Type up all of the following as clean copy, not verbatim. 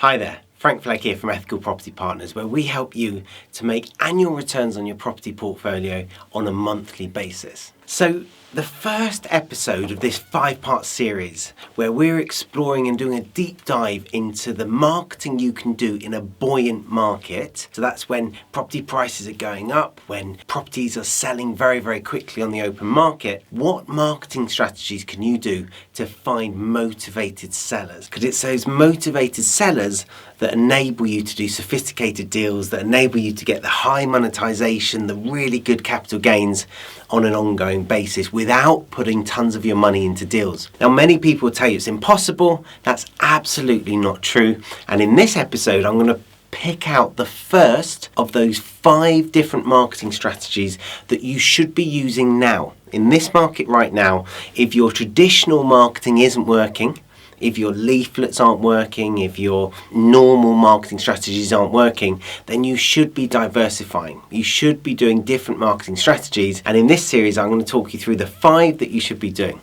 Hi there, Flegg here from Ethical Property Partners, where we help you to make annual returns on your property portfolio on a monthly basis. So the first episode of this 5-part series, where we're exploring and doing a deep dive into the marketing you can do in a buoyant market. So that's when property prices are going up, when properties are selling very, very quickly on the open market. What marketing strategies can you do to find motivated sellers? Because it's those motivated sellers that enable you to do sophisticated deals, that enable you to get the high monetization, the really good capital gains on an ongoing basis without putting tons of your money into deals. Now, many people tell you it's impossible. That's absolutely not true. And in this episode, I'm going to pick out the first of those 5 different marketing strategies that you should be using now. In this market right now, if your traditional marketing isn't working, if your leaflets aren't working, if your normal marketing strategies aren't working, then you should be diversifying. You should be doing different marketing strategies. And in this series, I'm going to talk you through the 5 that you should be doing.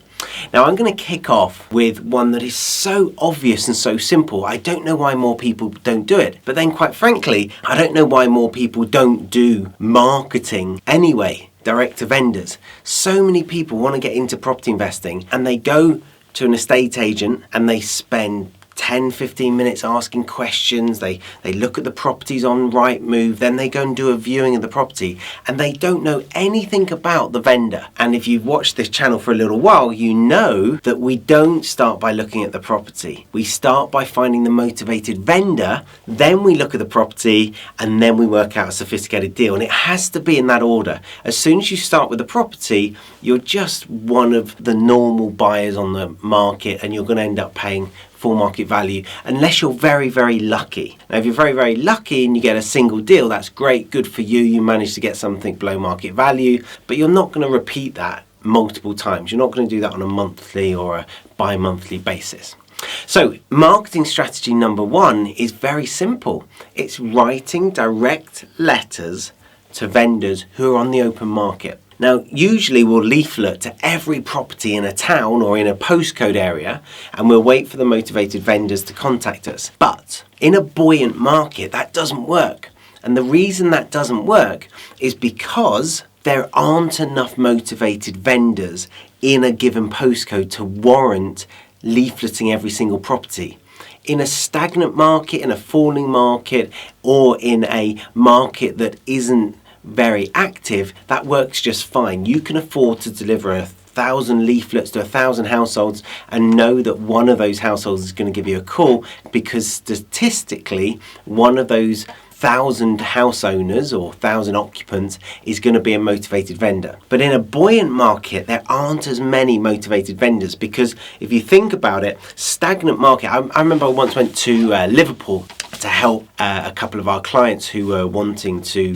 Now, I'm going to kick off with one that is so obvious and so simple. I don't know why more people don't do it. But then, quite frankly, I don't know why more people don't do marketing anyway, direct to vendors. So many people want to get into property investing and they go to an estate agent and they spend 10-15 minutes asking questions. They look at the properties on Rightmove, then they go and do a viewing of the property, and they don't know anything about the vendor. And if you've watched this channel for a little while, you know that we don't start by looking at the property. We start by finding the motivated vendor, then we look at the property, and then we work out a sophisticated deal. And it has to be in that order. As soon as you start with the property, you're just one of the normal buyers on the market, and you're going to end up paying full market value unless you're very, very lucky. Now, if you're very, very lucky and you get a single deal, that's great, good for you. You manage to get something below market value, but you're not going to repeat that multiple times. You're not going to do that on a monthly or a bi-monthly basis. So marketing strategy number 1 is very simple. It's writing direct letters to vendors who are on the open market. Now, usually we'll leaflet to every property in a town or in a postcode area, and we'll wait for the motivated vendors to contact us. But in a buoyant market, that doesn't work. And the reason that doesn't work is because there aren't enough motivated vendors in a given postcode to warrant leafleting every single property. In a stagnant market, in a falling market, or in a market that isn't very active, that works just fine. You can afford to deliver 1,000 leaflets to 1,000 households and know that one of those households is going to give you a call, because statistically one of those 1,000 house owners or 1,000 occupants is going to be a motivated vendor. But in a buoyant market, there aren't as many motivated vendors, because if you think about it, stagnant market, I remember I once went to Liverpool to help a couple of our clients who were wanting to,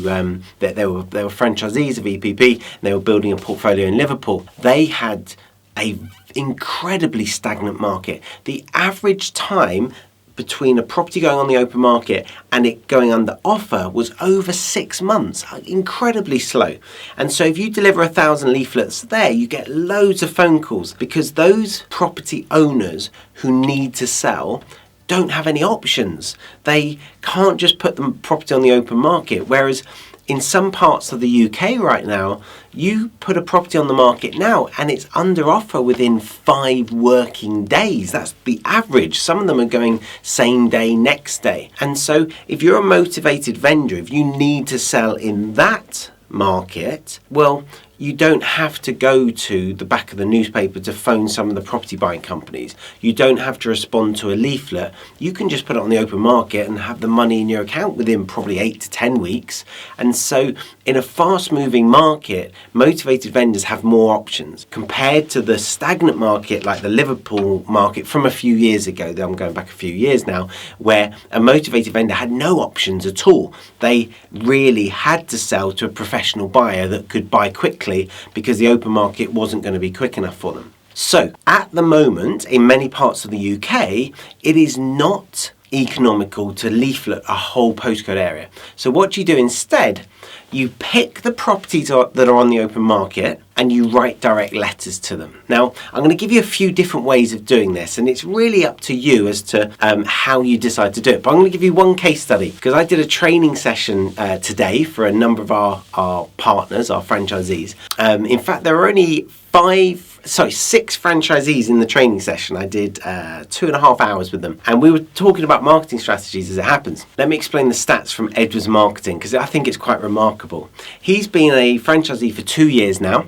they were franchisees of EPP, and they were building a portfolio in Liverpool. They had a incredibly stagnant market. The average time between a property going on the open market and it going under offer was over 6 months, incredibly slow. And so if you deliver 1,000 leaflets there, you get loads of phone calls, because those property owners who need to sell don't have any options. They can't just put the property on the open market, whereas in some parts of the UK right now, you put a property on the market now and it's under offer within 5 working days. That's the average. Some of them are going same day, next day. And so if you're a motivated vendor, if you need to sell in that market, well, you don't have to go to the back of the newspaper to phone some of the property buying companies. You don't have to respond to a leaflet. You can just put it on the open market and have the money in your account within probably 8 to 10 weeks. And so in a fast-moving market, motivated vendors have more options compared to the stagnant market like the Liverpool market from a few years ago. I'm going back a few years now, where a motivated vendor had no options at all. They really had to sell to a professional buyer that could buy quickly, because the open market wasn't going to be quick enough for them. So at the moment, in many parts of the UK, it is not economical to leaflet a whole postcode area. So what do you do instead? You pick the properties that are on the open market and you write direct letters to them. Now, I'm going to give you a few different ways of doing this, and it's really up to you as to how you decide to do it. But I'm going to give you one case study, because I did a training session today for a number of our partners, our franchisees. In fact, there are only 6 franchisees in the training session. I did 2.5 hours with them, and we were talking about marketing strategies as it happens. Let me explain the stats from Edward's Marketing, because I think it's quite remarkable. He's been a franchisee for 2 years now,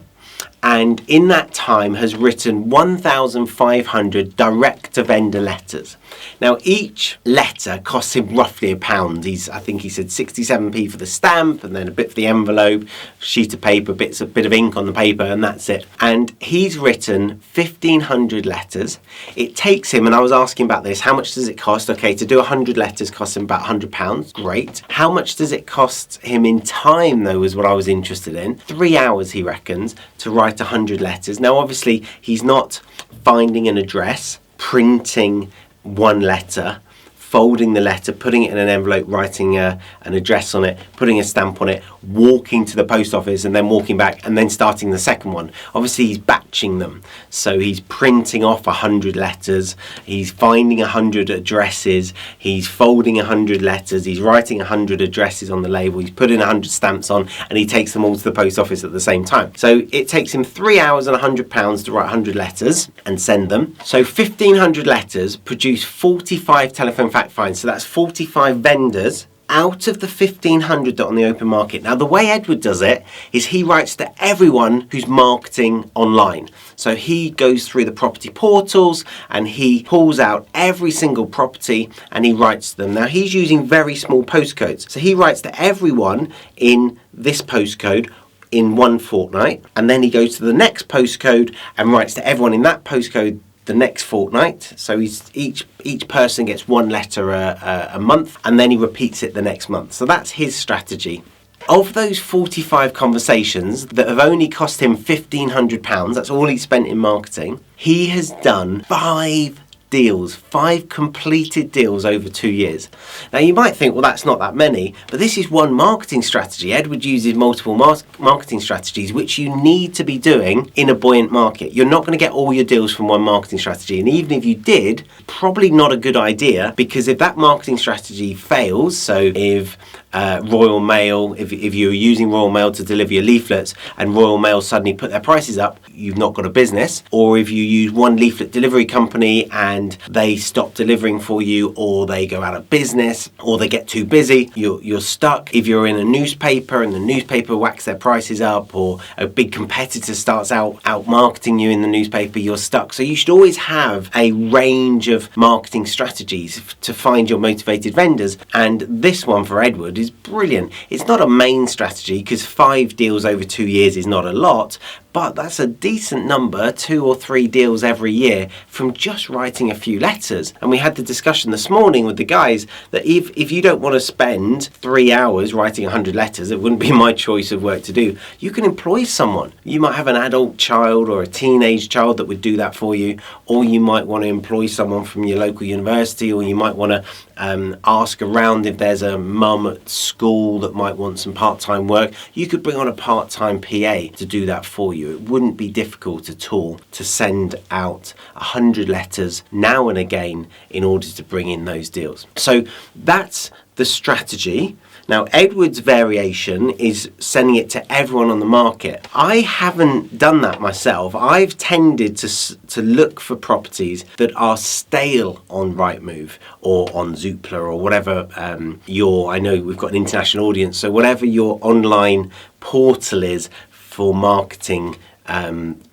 and in that time has written 1,500 direct-to-vendor letters. Now, each letter costs him roughly £1. I think he said 67p for the stamp, and then a bit for the envelope, sheet of paper, a bit of ink on the paper, and that's it. And he's written 1,500 letters. It takes him, and I was asking about this, how much does it cost? Okay, to do 100 letters costs him about £100. Great. How much does it cost him in time, though, is what I was interested in. 3 hours, he reckons, to write 100 letters. Now, obviously, he's not finding an address, printing one letter, folding the letter, putting it in an envelope, writing an address on it, putting a stamp on it, walking to the post office and then walking back and then starting the second one. Obviously, he's batching them. So he's printing off 100 letters, he's finding 100 addresses, he's folding 100 letters, he's writing 100 addresses on the label, he's putting 100 stamps on, and he takes them all to the post office at the same time. So it takes him 3 hours and £100 to write 100 letters and send them. So 1,500 letters produce 45 telephone fact finds. So that's 45 vendors out of the 1,500 that are on the open market. Now, the way Edward does it is he writes to everyone who's marketing online. So he goes through the property portals and he pulls out every single property and he writes to them. Now, he's using very small postcodes. So he writes to everyone in this postcode in one fortnight, and then he goes to the next postcode and writes to everyone in that postcode the next fortnight. So each person gets one letter a month, and then he repeats it the next month. So that's his strategy. Of those 45 conversations that have only cost him £1,500, that's all he spent in marketing, he has done 5 deals, 5 completed deals over 2 years. Now, you might think, well, that's not that many, but this is one marketing strategy. Edward uses multiple marketing strategies, which you need to be doing in a buoyant market. You're not going to get all your deals from one marketing strategy, and even if you did, probably not a good idea, because if that marketing strategy fails, so if Royal Mail, if you're using Royal Mail to deliver your leaflets and Royal Mail suddenly put their prices up, you've not got a business. Or if you use one leaflet delivery company and they stop delivering for you, or they go out of business, or they get too busy, you're stuck. If you're in a newspaper and the newspaper whacks their prices up, or a big competitor starts out marketing you in the newspaper, you're stuck. So you should always have a range of marketing strategies to find your motivated vendors, and this one for Edward is brilliant. It's not a main strategy, because 5 deals over 2 years is not a lot, but that's a decent number, 2 or 3 deals every year from just writing a few letters. And we had the discussion this morning with the guys that if you don't want to spend 3 hours writing 100 letters, it wouldn't be my choice of work to do. You can employ someone. You might have an adult child or a teenage child that would do that for you, or you might want to employ someone from your local university, or you might want to ask around if there's a mum at school that might want some part-time work. You could bring on a part-time PA to do that for you. It wouldn't be difficult at all to send out 100 letters now and again in order to bring in those deals. So that's the strategy. Now, Edward's variation is sending it to everyone on the market. I haven't done that myself. I've tended to look for properties that are stale on Rightmove or on Zoopla or whatever I know we've got an international audience, so whatever your online portal is for marketing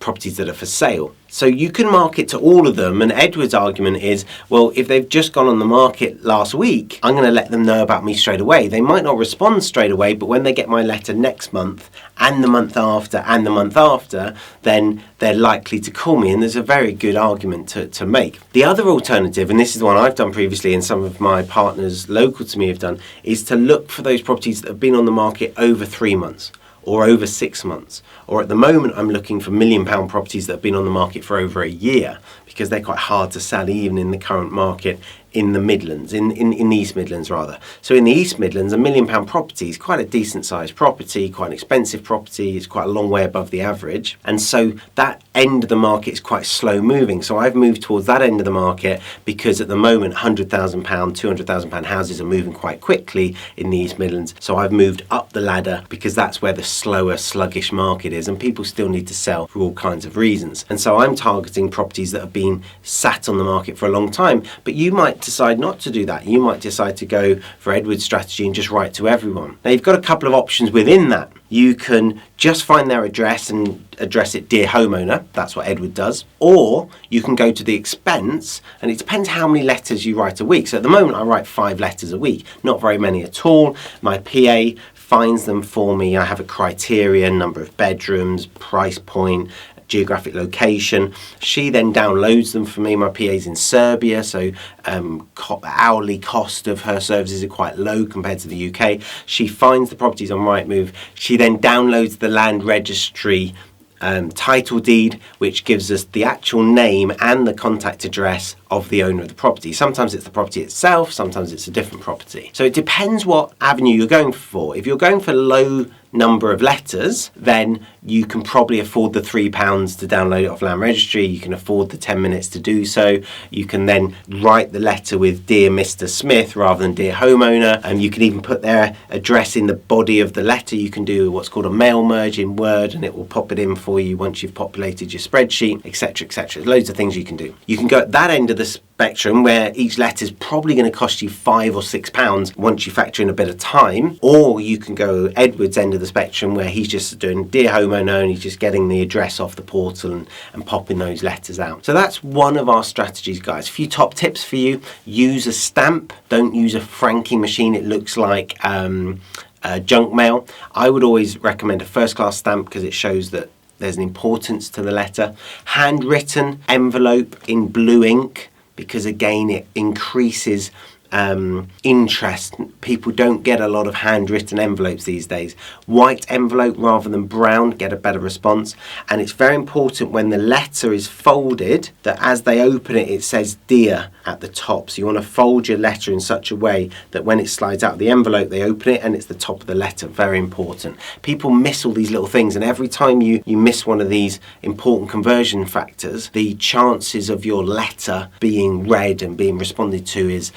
properties that are for sale. So you can market to all of them, and Edward's argument is, well, if they've just gone on the market last week, I'm going to let them know about me straight away. They might not respond straight away, but when they get my letter next month and the month after and the month after, then they're likely to call me, and there's a very good argument to make. The other alternative, and this is the one I've done previously and some of my partners local to me have done, is to look for those properties that have been on the market over 3 months. Or over 6 months. Or at the moment, I'm looking for £1 million properties that have been on the market for over a year, because they're quite hard to sell even in the current market in the Midlands, in the East Midlands rather. So in the East Midlands, £1 million property is quite a decent sized property, quite an expensive property, it's quite a long way above the average. And so that end of the market is quite slow moving. So I've moved towards that end of the market because at the moment £100,000, £200,000 houses are moving quite quickly in the East Midlands. So I've moved up the ladder because that's where the slower, sluggish market is, and people still need to sell for all kinds of reasons. And so I'm targeting properties that have been sat on the market for a long time. But you might decide not to do that. You might decide to go for Edward's strategy and just write to everyone. Now you've got a couple of options within that. You can just find their address and address it Dear Homeowner, that's what Edward does, or you can go to the expense, and it depends how many letters you write a week. So at the moment I write 5 letters a week, not very many at all. My PA finds them for me. I have a criteria, number of bedrooms, price point, geographic location. She then downloads them for me. My PA's in Serbia, so hourly cost of her services are quite low compared to the UK. She finds the properties on Rightmove. She then downloads the land registry title deed, which gives us the actual name and the contact address of the owner of the property. Sometimes it's the property itself, sometimes it's a different property. So it depends what avenue you're going for. If you're going for low number of letters, then you can probably afford the £3 to download it off Land Registry. You can afford the 10 minutes to do so. You can then write the letter with Dear Mr. Smith rather than Dear Homeowner, and you can even put their address in the body of the letter. You can do what's called a mail merge in Word, and it will pop it in for you once you've populated your spreadsheet, etc., etc. There's loads of things you can do. You can go at that end of the spectrum where each letter is probably going to cost you £5 or £6 once you factor in a bit of time, or you can go Edward's end of the spectrum where he's just doing Dear Homeowner and he's just getting the address off the portal and popping those letters out. So that's one of our strategies, guys. A few top tips for you: use a stamp, don't use a franking machine. It looks like junk mail. I would always recommend a first class stamp because it shows that there's an importance to the letter. Handwritten envelope in blue ink, because again it increases interest. People don't get a lot of handwritten envelopes these days. White envelope rather than brown, get a better response. And it's very important when the letter is folded that as they open it, it says Dear at the top. So you want to fold your letter in such a way that when it slides out of the envelope, they open it and it's the top of the letter. Very important. People miss all these little things, and every time you miss one of these important conversion factors, the chances of your letter being read and being responded to is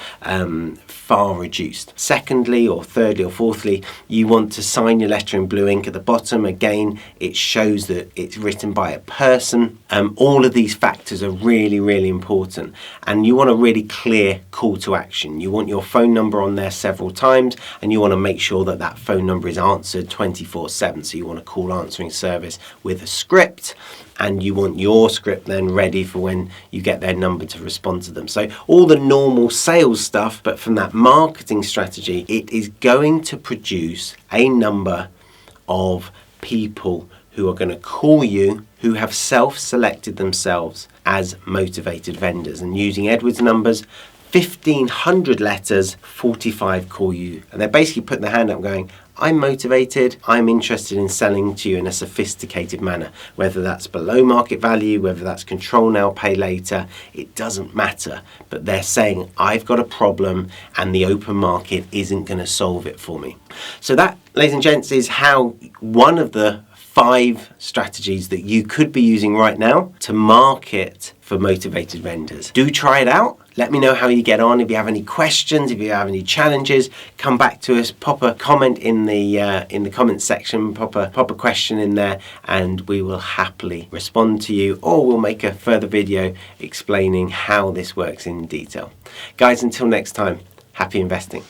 far reduced. Secondly, or thirdly, or fourthly, you want to sign your letter in blue ink at the bottom. Again, it shows that it's written by a person. All of these factors are really, really important, and you want a really clear call to action. You want your phone number on there several times, and you want to make sure that that phone number is answered 24/7. So you want a call answering service with a script, and you want your script then ready for when you get their number to respond to them. So all the normal sales stuff, but from that marketing strategy, it is going to produce a number of people who are going to call you who have self-selected themselves as motivated vendors. And using Edward's numbers, 1,500 letters, 45 call you. And they're basically putting their hand up going, I'm motivated, I'm interested in selling to you in a sophisticated manner. Whether that's below market value, whether that's control now, pay later, it doesn't matter. But they're saying, I've got a problem and the open market isn't going to solve it for me. So that, ladies and gents, is how one of the 5 strategies that you could be using right now to market for motivated vendors. Do try it out. Let me know how you get on. If you have any questions, if you have any challenges, come back to us. Pop a comment in the comments section. Pop a question in there, and we will happily respond to you. Or we'll make a further video explaining how this works in detail. Guys, until next time, happy investing.